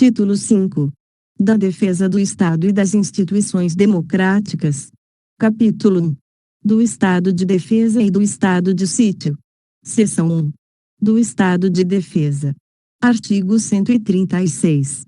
Título 5. Da defesa do Estado e das instituições democráticas. Capítulo 1. Do Estado de Defesa e do Estado de Sítio. Seção 1. Do Estado de Defesa. Artigo 136.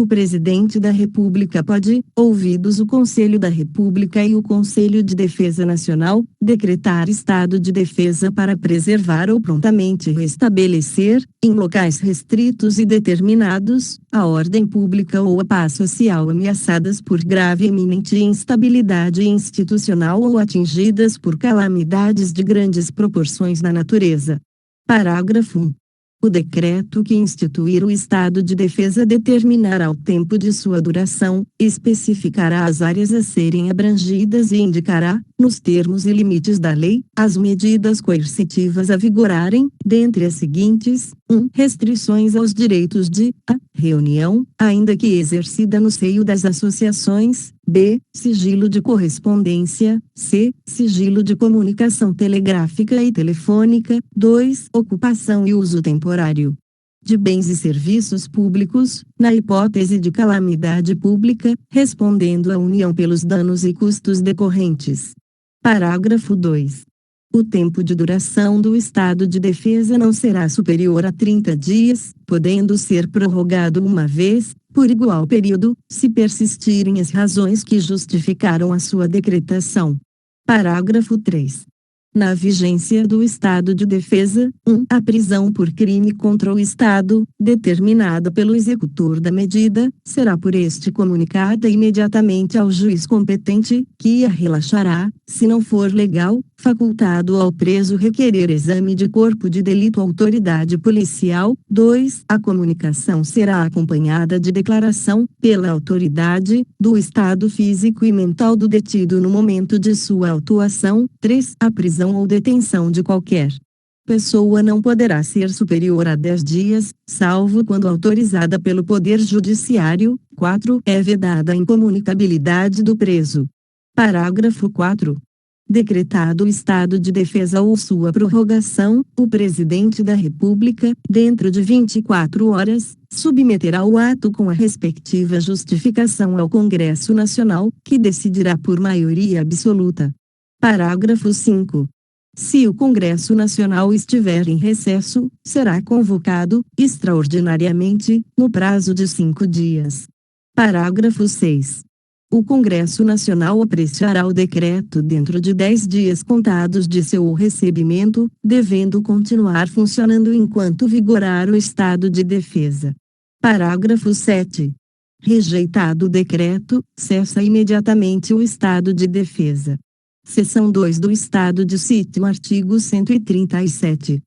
O Presidente da República pode, ouvidos o Conselho da República e o Conselho de Defesa Nacional, decretar estado de defesa para preservar ou prontamente restabelecer, em locais restritos e determinados, a ordem pública ou a paz social ameaçadas por grave e iminente instabilidade institucional ou atingidas por calamidades de grandes proporções na natureza. Parágrafo 1. O decreto que instituir o estado de defesa determinará o tempo de sua duração, especificará as áreas a serem abrangidas e indicará, nos termos e limites da lei, as medidas coercitivas a vigorarem, dentre as seguintes: 1. Restrições aos direitos de a. Reunião, ainda que exercida no seio das associações; b. Sigilo de correspondência; c. Sigilo de comunicação telegráfica e telefônica; 2. Ocupação e uso temporário de bens e serviços públicos, na hipótese de calamidade pública, respondendo à União pelos danos e custos decorrentes. Parágrafo 2. O tempo de duração do estado de defesa não será superior a 30 dias, podendo ser prorrogado uma vez, por igual período, se persistirem as razões que justificaram a sua decretação. Parágrafo 3. Na vigência do estado de defesa, 1. A prisão por crime contra o Estado, determinada pelo executor da medida, será por este comunicada imediatamente ao juiz competente, que a relaxará, se não for legal, facultado ao preso requerer exame de corpo de delito à autoridade policial. 2. A comunicação será acompanhada de declaração, pela autoridade, do estado físico e mental do detido no momento de sua autuação. 3. A prisão ou detenção de qualquer pessoa não poderá ser superior a 10 dias, salvo quando autorizada pelo Poder Judiciário. 4. É vedada a incomunicabilidade do preso. Parágrafo 4. Decretado o estado de defesa ou sua prorrogação, o Presidente da República, dentro de 24 horas, submeterá o ato com a respectiva justificação ao Congresso Nacional, que decidirá por maioria absoluta. Parágrafo 5. Se o Congresso Nacional estiver em recesso, será convocado, extraordinariamente, no prazo de 5 dias. Parágrafo 6. O Congresso Nacional apreciará o decreto dentro de 10 dias contados de seu recebimento, devendo continuar funcionando enquanto vigorar o estado de defesa. Parágrafo 7. Rejeitado o decreto, cessa imediatamente o estado de defesa. Seção 2 do Estado de Sítio. Artigo 137.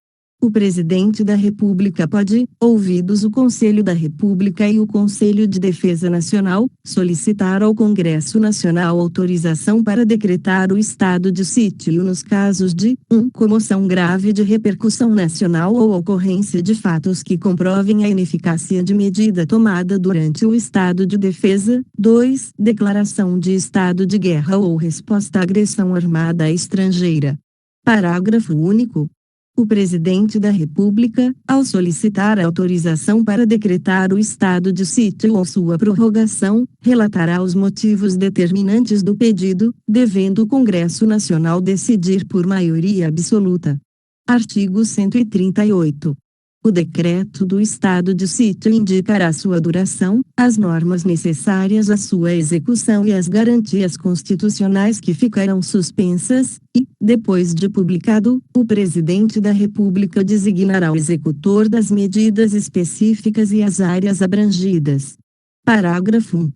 O Presidente da República pode, ouvidos o Conselho da República e o Conselho de Defesa Nacional, solicitar ao Congresso Nacional autorização para decretar o estado de sítio nos casos de 1. Comoção grave de repercussão nacional ou ocorrência de fatos que comprovem a ineficácia de medida tomada durante o estado de defesa. 2. Declaração de estado de guerra ou resposta à agressão armada estrangeira. Parágrafo único. O Presidente da República, ao solicitar a autorização para decretar o estado de sítio ou sua prorrogação, relatará os motivos determinantes do pedido, devendo o Congresso Nacional decidir por maioria absoluta. Artigo 138. O decreto do estado de sítio indicará sua duração, as normas necessárias à sua execução e as garantias constitucionais que ficarão suspensas, e, depois de publicado, o Presidente da República designará o executor das medidas específicas e as áreas abrangidas. Parágrafo 1.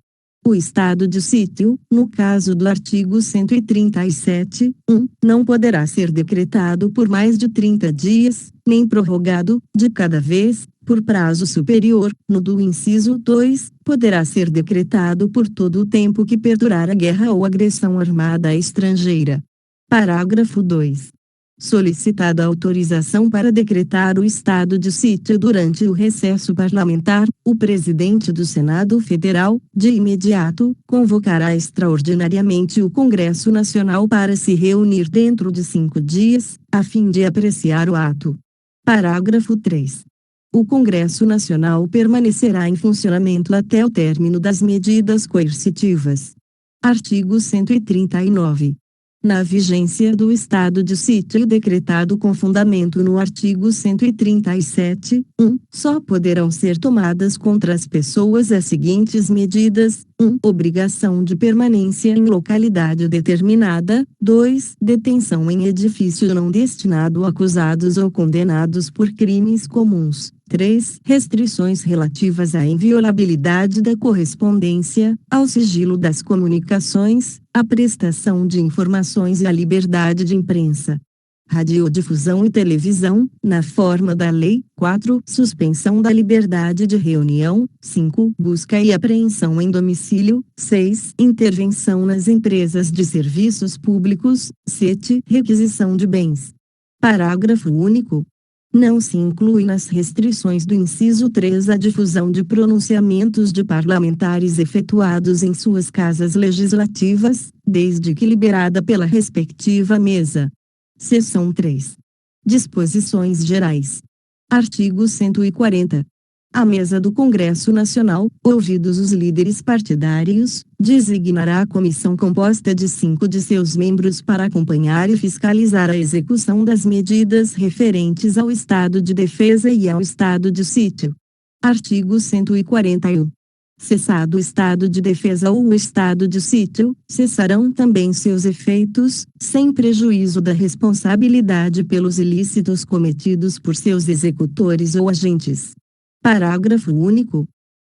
O estado de sítio, no caso do artigo 137, 1, não poderá ser decretado por mais de 30 dias, nem prorrogado, de cada vez, por prazo superior. No do inciso 2, poderá ser decretado por todo o tempo que perdurar a guerra ou agressão armada estrangeira. Parágrafo 2. Solicitada a autorização para decretar o estado de sítio durante o recesso parlamentar, o Presidente do Senado Federal, de imediato, convocará extraordinariamente o Congresso Nacional para se reunir dentro de 5 dias, a fim de apreciar o ato. Parágrafo 3. O Congresso Nacional permanecerá em funcionamento até o término das medidas coercitivas. Artigo 139. Na vigência do estado de sítio decretado com fundamento no artigo 137, só poderão ser tomadas contra as pessoas as seguintes medidas: obrigação de permanência em localidade determinada; 2, detenção em edifício não destinado a acusados ou condenados por crimes comuns; 3, restrições relativas à inviolabilidade da correspondência, ao sigilo das comunicações, à prestação de informações e à liberdade de imprensa. Radiodifusão e televisão, na forma da lei. 4, suspensão da liberdade de reunião. 5, busca e apreensão em domicílio. 6, intervenção nas empresas de serviços públicos. 7, requisição de bens. Parágrafo único. Não se inclui nas restrições do inciso 3 a difusão de pronunciamentos de parlamentares efetuados em suas casas legislativas, desde que liberada pela respectiva mesa. Seção 3. Disposições gerais. Artigo 140. A mesa do Congresso Nacional, ouvidos os líderes partidários, designará a comissão composta de 5 de seus membros para acompanhar e fiscalizar a execução das medidas referentes ao estado de defesa e ao estado de sítio. Artigo 141. Cessado o estado de defesa ou o estado de sítio, cessarão também seus efeitos, sem prejuízo da responsabilidade pelos ilícitos cometidos por seus executores ou agentes. Parágrafo único.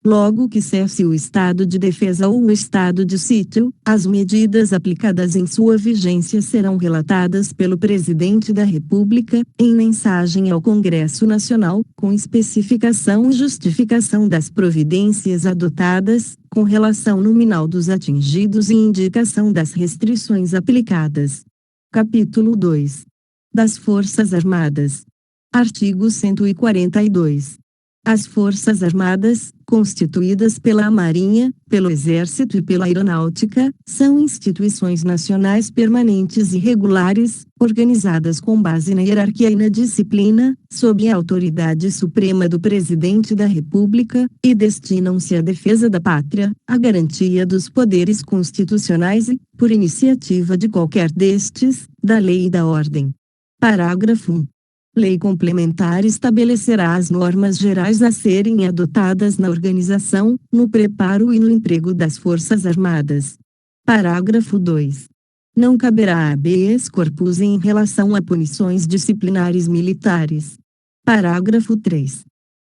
Logo que cesse o estado de defesa ou o estado de sítio, as medidas aplicadas em sua vigência serão relatadas pelo Presidente da República, em mensagem ao Congresso Nacional, com especificação e justificação das providências adotadas, com relação nominal dos atingidos e indicação das restrições aplicadas. Capítulo 2. Das Forças Armadas. Artigo 142. As Forças Armadas, constituídas pela Marinha, pelo Exército e pela Aeronáutica, são instituições nacionais permanentes e regulares, organizadas com base na hierarquia e na disciplina, sob a autoridade suprema do Presidente da República, e destinam-se à defesa da pátria, à garantia dos poderes constitucionais e, por iniciativa de qualquer destes, da lei e da ordem. Parágrafo 1. Lei complementar estabelecerá as normas gerais a serem adotadas na organização, no preparo e no emprego das Forças Armadas. Parágrafo 2. Não caberá habeas corpus em relação a punições disciplinares militares. Parágrafo 3.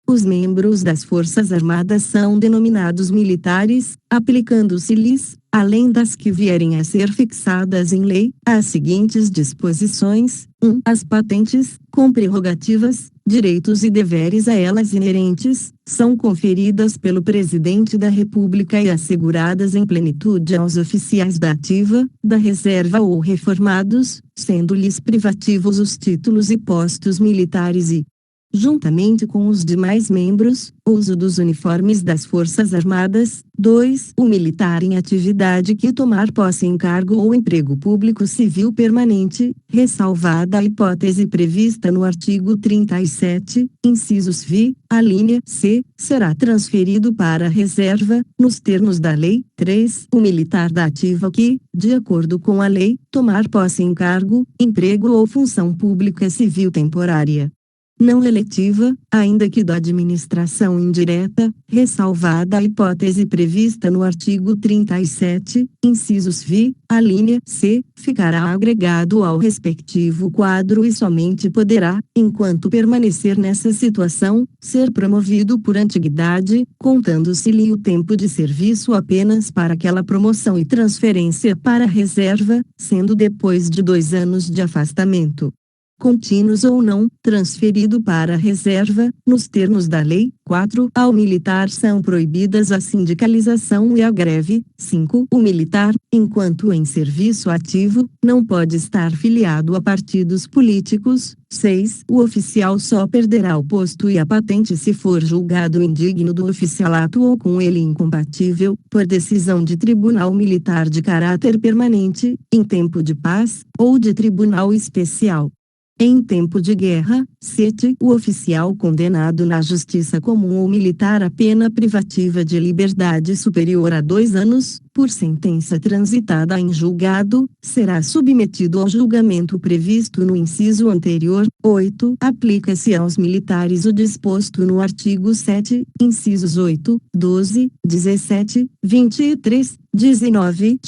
Os membros das Forças Armadas são denominados militares, aplicando-se-lhes, além das que vierem a ser fixadas em lei, as seguintes disposições: 1. As patentes, com prerrogativas, direitos e deveres a elas inerentes, são conferidas pelo Presidente da República e asseguradas em plenitude aos oficiais da ativa, da reserva ou reformados, sendo-lhes privativos os títulos e postos militares e, juntamente com os demais membros, o uso dos uniformes das Forças Armadas. 2. O militar em atividade que tomar posse em cargo ou emprego público civil permanente, ressalvada a hipótese prevista no artigo 37, incisos v, a linha c, será transferido para a reserva, nos termos da lei. 3. O militar da ativa que, de acordo com a lei, tomar posse em cargo, emprego ou função pública civil temporária não eletiva, ainda que da administração indireta, ressalvada a hipótese prevista no artigo 37, incisos v, a linha c, ficará agregado ao respectivo quadro e somente poderá, enquanto permanecer nessa situação, ser promovido por antiguidade, contando-se-lhe o tempo de serviço apenas para aquela promoção e transferência para a reserva, sendo depois de 2 anos de afastamento contínuos ou não, transferido para a reserva, nos termos da lei. 4. Ao militar são proibidas a sindicalização e a greve. 5. O militar, enquanto em serviço ativo, não pode estar filiado a partidos políticos. 6. O oficial só perderá o posto e a patente se for julgado indigno do oficialato ou com ele incompatível, por decisão de tribunal militar de caráter permanente, em tempo de paz, ou de tribunal especial. Em tempo de guerra, 7. O oficial condenado na justiça comum ou militar a pena privativa de liberdade superior a 2 anos, por sentença transitada em julgado, será submetido ao julgamento previsto no inciso anterior. 8. Aplica-se aos militares o disposto no artigo 7, incisos 8, 12, 17, 23, 19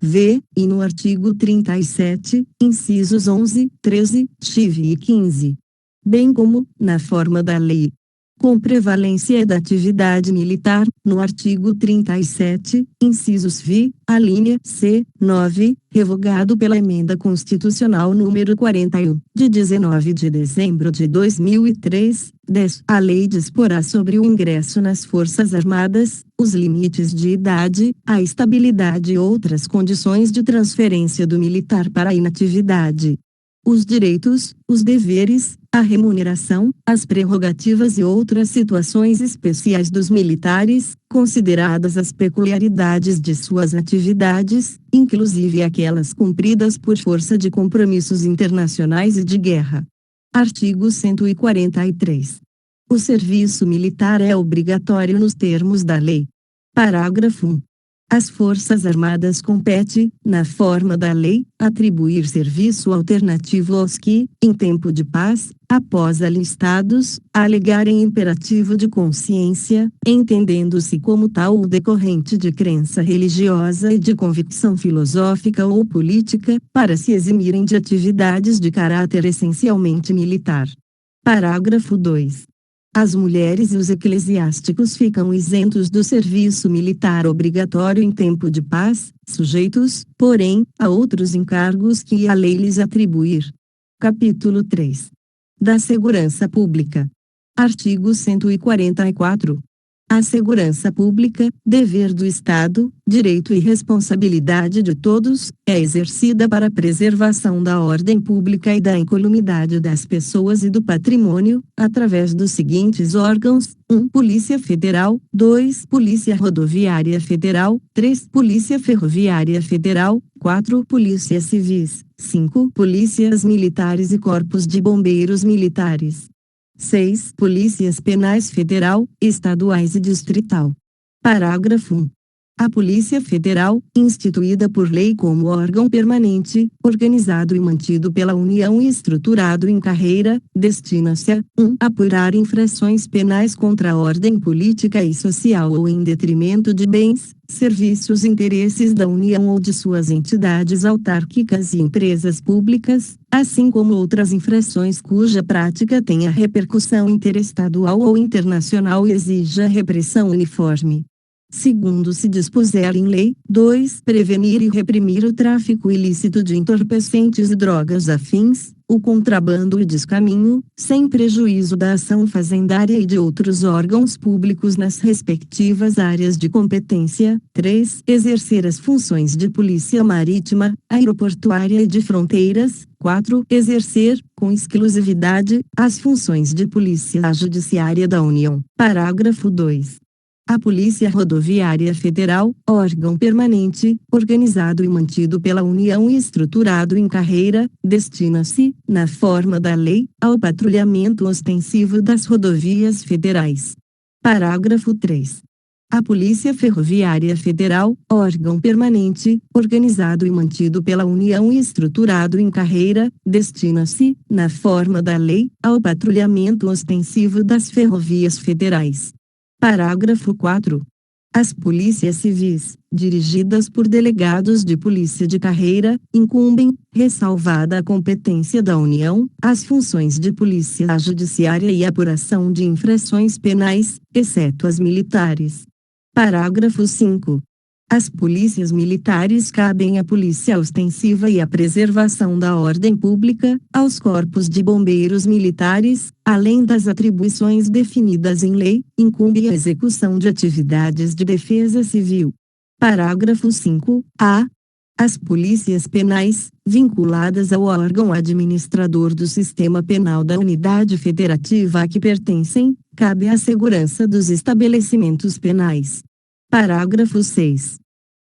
v, e no artigo 37, incisos 11, 13, e 15. Bem como, na forma da lei, com prevalência da atividade militar, no artigo 37, incisos v, a linha c, 9, revogado pela Emenda Constitucional número 41, de 19 de dezembro de 2003, 10. A lei disporá sobre o ingresso nas Forças Armadas, os limites de idade, a estabilidade e outras condições de transferência do militar para a inatividade, os direitos, os deveres, a remuneração, as prerrogativas e outras situações especiais dos militares, consideradas as peculiaridades de suas atividades, inclusive aquelas cumpridas por força de compromissos internacionais e de guerra. Artigo 143. O serviço militar é obrigatório nos termos da lei. Parágrafo 1. Às Forças Armadas compete, na forma da lei, atribuir serviço alternativo aos que, em tempo de paz, após alistados, alegarem imperativo de consciência, entendendo-se como tal o decorrente de crença religiosa e de convicção filosófica ou política, para se eximirem de atividades de caráter essencialmente militar. Parágrafo 2. As mulheres e os eclesiásticos ficam isentos do serviço militar obrigatório em tempo de paz, sujeitos, porém, a outros encargos que a lei lhes atribuir. Capítulo 3. Da Segurança Pública. Artigo 144. A segurança pública, dever do Estado, direito e responsabilidade de todos, é exercida para a preservação da ordem pública e da incolumidade das pessoas e do patrimônio, através dos seguintes órgãos: 1. Polícia Federal, 2. Polícia Rodoviária Federal, 3. Polícia Ferroviária Federal, 4. Polícias Civis, 5. Polícias Militares e Corpos de Bombeiros Militares. 6. Polícias Penais Federal, Estaduais e Distrital. Parágrafo 1. A Polícia Federal, instituída por lei como órgão permanente, organizado e mantido pela União e estruturado em carreira, destina-se a 1. Apurar infrações penais contra a ordem política e social ou em detrimento de bens, serviços e interesses da União ou de suas entidades autárquicas e empresas públicas, assim como outras infrações cuja prática tenha repercussão interestadual ou internacional e exija repressão uniforme. Segundo se dispuser em lei. 2. Prevenir e reprimir o tráfico ilícito de entorpecentes e drogas afins, o contrabando e descaminho, sem prejuízo da ação fazendária e de outros órgãos públicos nas respectivas áreas de competência. 3. Exercer as funções de polícia marítima, aeroportuária e de fronteiras. 4. Exercer, com exclusividade, as funções de polícia judiciária da União. Parágrafo 2. A Polícia Rodoviária Federal, órgão permanente, organizado e mantido pela União e estruturado em carreira, destina-se, na forma da lei, ao patrulhamento ostensivo das rodovias federais. Parágrafo 3. A Polícia Ferroviária Federal, órgão permanente, organizado e mantido pela União e estruturado em carreira, destina-se, na forma da lei, ao patrulhamento ostensivo das ferrovias federais. Parágrafo 4. As polícias civis, dirigidas por delegados de polícia de carreira, incumbem, ressalvada a competência da União, as funções de polícia judiciária e apuração de infrações penais, exceto as militares. Parágrafo 5. As polícias militares cabem à polícia ostensiva e à preservação da ordem pública, aos corpos de bombeiros militares, além das atribuições definidas em lei, incumbe a execução de atividades de defesa civil. Parágrafo 5-A. As polícias penais, vinculadas ao órgão administrador do sistema penal da unidade federativa a que pertencem, cabe à segurança dos estabelecimentos penais. Parágrafo 6.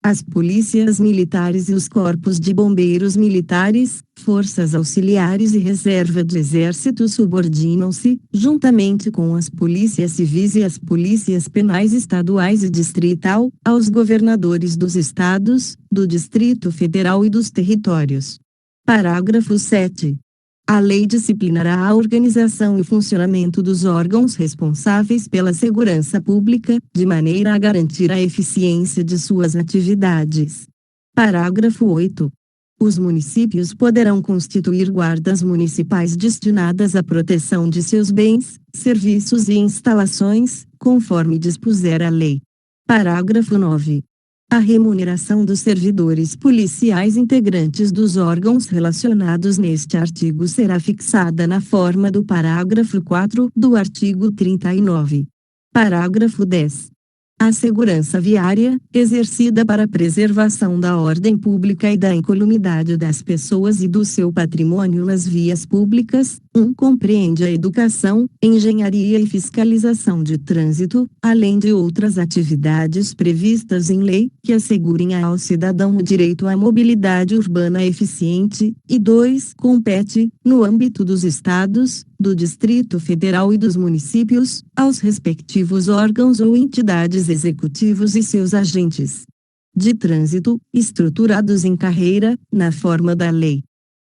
As polícias militares e os corpos de bombeiros militares, forças auxiliares e reserva do exército subordinam-se, juntamente com as polícias civis e as polícias penais estaduais e distrital, aos governadores dos estados, do Distrito Federal e dos territórios. Parágrafo 7. A lei disciplinará a organização e funcionamento dos órgãos responsáveis pela segurança pública, de maneira a garantir a eficiência de suas atividades. Parágrafo 8. Os municípios poderão constituir guardas municipais destinadas à proteção de seus bens, serviços e instalações, conforme dispuser a lei. Parágrafo 9. A remuneração dos servidores policiais integrantes dos órgãos relacionados neste artigo será fixada na forma do parágrafo 4 do artigo 39. Parágrafo 10. A segurança viária, exercida para a preservação da ordem pública e da incolumidade das pessoas e do seu patrimônio nas vias públicas, compreende a educação, engenharia e fiscalização de trânsito, além de outras atividades previstas em lei, que assegurem ao cidadão o direito à mobilidade urbana eficiente, e 2. Compete, no âmbito dos estados, do Distrito Federal e dos municípios, aos respectivos órgãos ou entidades executivos e seus agentes de trânsito, estruturados em carreira, na forma da lei.